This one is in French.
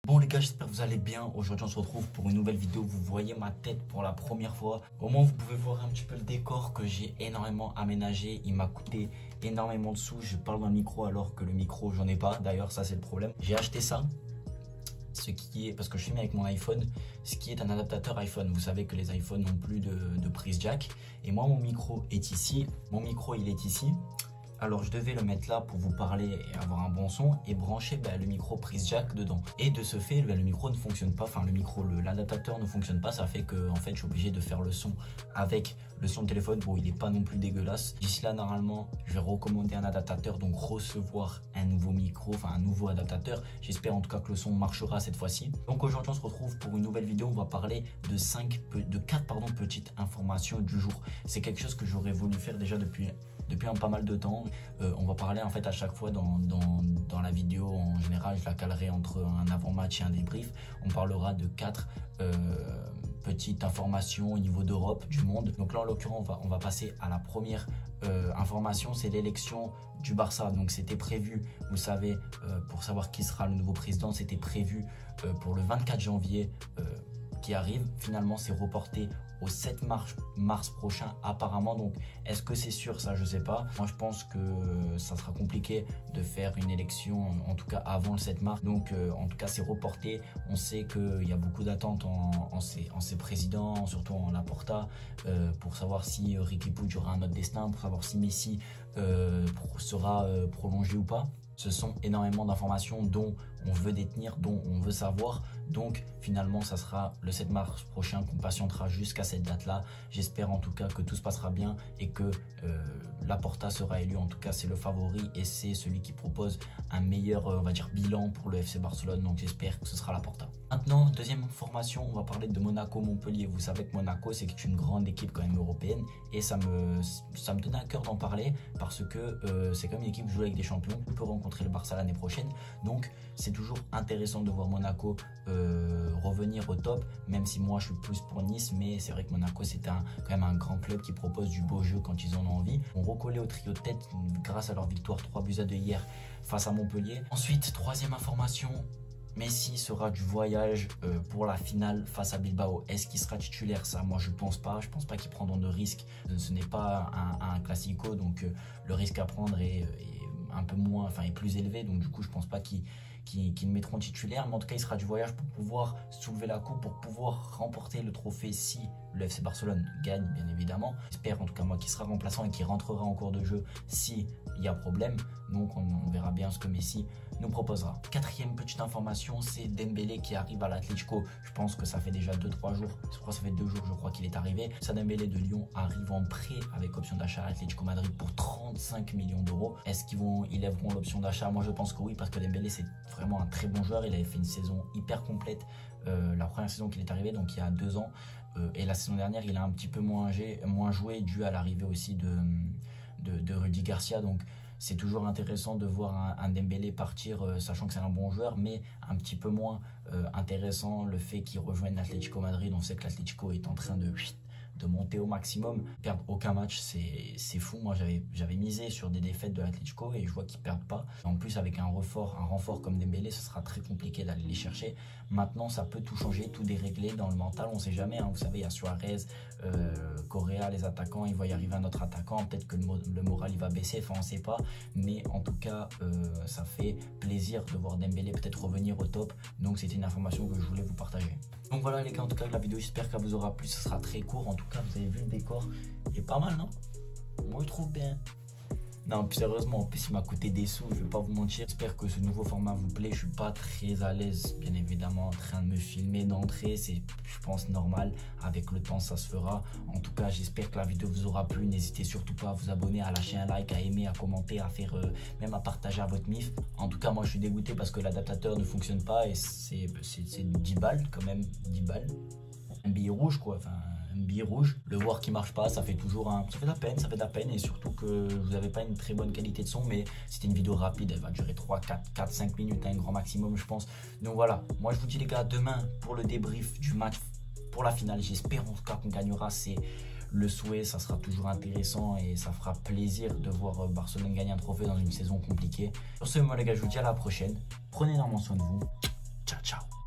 Bon les gars, j'espère que vous allez bien. Aujourd'hui on se retrouve pour une nouvelle vidéo. Vous voyez ma tête pour la première fois. Au moins vous pouvez voir un petit peu le décor que j'ai énormément aménagé. Il m'a coûté énormément de sous. Je parle d'un micro alors que le micro j'en ai pas. D'ailleurs ça c'est le problème. J'ai acheté ça. Ce qui est, parce que je suis mis avec mon iPhone, ce qui est un adaptateur iPhone. Vous savez que les iPhones n'ont plus de prise jack. Et moi mon micro est ici. Mon micro il est ici. Alors je devais le mettre là pour vous parler et avoir un bon son et brancher le micro prise jack dedans. Et de ce fait, le micro ne fonctionne pas, enfin l'adaptateur ne fonctionne pas. Ça fait que en fait je suis obligé de faire le son avec le son de téléphone. Bon, il n'est pas non plus dégueulasse. D'ici là, normalement, je vais recommander un adaptateur, donc recevoir un nouveau micro, enfin un nouveau adaptateur. J'espère en tout cas que le son marchera cette fois-ci. Donc aujourd'hui, on se retrouve pour une nouvelle vidéo. On va parler de 4 petites informations du jour. C'est quelque chose que j'aurais voulu faire déjà depuis un pas mal de temps. On va parler en fait à chaque fois dans la vidéo. En général, je la calerai entre un avant-match et un débrief. On parlera de 4 petites informations au niveau d'Europe, du monde. Donc là en l'occurrence on va passer à la première information, c'est l'élection du Barça. Donc c'était prévu, vous savez, pour savoir qui sera le nouveau président, c'était prévu pour le 24 janvier qui arrive. Finalement c'est reporté au 7 mars prochain apparemment. Donc est-ce que c'est sûr? Ça je sais pas. Moi je pense que ça sera compliqué de faire une élection en tout cas avant le 7 mars. Donc en tout cas c'est reporté. On sait qu'il y a beaucoup d'attentes en ces présidents, surtout en Laporta, pour savoir si Riqui Puig aura un autre destin, pour savoir si Messi sera prolongé ou pas. Ce sont énormément d'informations dont on veut détenir, dont on veut savoir. Donc finalement, ça sera le 7 mars prochain qu'on patientera jusqu'à cette date-là. J'espère en tout cas que tout se passera bien et que Laporta sera élu. En tout cas, c'est le favori et c'est celui qui propose un meilleur, on va dire, bilan pour le FC Barcelone. Donc j'espère que ce sera Laporta. Maintenant, deuxième information, on va parler de Monaco-Montpellier. Vous savez que Monaco, c'est une grande équipe quand même européenne et ça me tenait à cœur d'en parler parce que c'est comme une équipe qui joue avec des champions. On peut rencontrer le Barça l'année prochaine. Donc c'est toujours intéressant de voir Monaco revenir au top, même si moi je suis plus pour Nice, mais c'est vrai que Monaco c'est quand même un grand club qui propose du beau jeu quand ils en ont envie. On recollait au trio de tête grâce à leur victoire 3-2 hier face à Montpellier. Ensuite, troisième information, Messi sera du voyage pour la finale face à Bilbao. Est-ce qu'il sera titulaire? Ça, moi je pense pas. Je pense pas qu'ils prendront de risques. Ce n'est pas un classico, donc le risque à prendre est un peu moins, enfin est plus élevé. Donc du coup je pense pas qu'ils le mettront titulaire, mais en tout cas il sera du voyage pour pouvoir soulever la coupe, pour pouvoir remporter le trophée si le FC Barcelone gagne, bien évidemment. J'espère en tout cas moi qu'il sera remplaçant et qu'il rentrera en cours de jeu si il y a problème. Donc on verra bien ce que Messi nous proposera. Quatrième petite information, c'est Dembélé qui arrive à l'Atlético. Je pense que ça fait déjà 2-3 jours, je crois que ça fait 2 jours je crois qu'il est arrivé. Ça, Dembélé de Lyon arrive en prêt avec option d'achat à Atlético Madrid pour 35 millions d'euros. Est-ce qu'ils lèveront l'option d'achat? Moi je pense que oui, parce que Dembélé c'est vraiment un très bon joueur. Il avait fait une saison hyper complète la première saison qu'il est arrivé, donc il y a 2 ans, et la saison dernière il a un petit peu moins joué dû à l'arrivée aussi de Rudy Garcia. Donc c'est toujours intéressant de voir un Dembélé partir, sachant que c'est un bon joueur, mais un petit peu moins intéressant le fait qu'il rejoigne l'Atlético Madrid. On sait que l'Atlético est en train de monter au maximum. Perdre aucun match, c'est fou. Moi j'avais misé sur des défaites de l'Atlético et je vois qu'ils perdent pas. En plus avec un renfort comme Dembélé, ce sera très compliqué d'aller les chercher. Maintenant ça peut tout changer, tout dérégler dans le mental, on sait jamais, hein. Vous savez, il y a Suarez, Correa, les attaquants, il va y arriver un autre attaquant, peut-être que le moral il va baisser, enfin on sait pas, mais en tout cas ça fait plaisir de voir Dembélé peut-être revenir au top. Donc c'était une information que je voulais vous partager. Donc voilà les gars, en tout cas la vidéo j'espère qu'elle vous aura plu. Ce sera très court, en tout cas vous avez vu le décor, il est pas mal, non? Moi je trouve bien. Non, plus sérieusement, en plus il m'a coûté des sous, je vais pas vous mentir. J'espère que ce nouveau format vous plaît. Je suis pas très à l'aise, bien évidemment, en train de me filmer d'entrée. C'est, je pense, normal. Avec le temps, ça se fera. En tout cas, j'espère que la vidéo vous aura plu. N'hésitez surtout pas à vous abonner, à lâcher un like, à aimer, à commenter, à faire, même à partager à votre mif. En tout cas, moi, je suis dégoûté parce que l'adaptateur ne fonctionne pas et c'est 10 balles quand même, 10 balles. Un billet rouge, quoi, enfin... billet rouge, le voir qui marche pas, ça fait toujours ça fait de la peine et surtout que vous n'avez pas une très bonne qualité de son, mais c'était une vidéo rapide, elle va durer 3, 4, 5 minutes, un grand maximum je pense. Donc voilà, moi je vous dis les gars, demain pour le débrief du match pour la finale, j'espère en tout cas qu'on gagnera, c'est le souhait, ça sera toujours intéressant et ça fera plaisir de voir Barcelone gagner un trophée dans une saison compliquée. Sur ce, moi les gars, je vous dis à la prochaine, prenez énormément soin de vous, ciao ciao.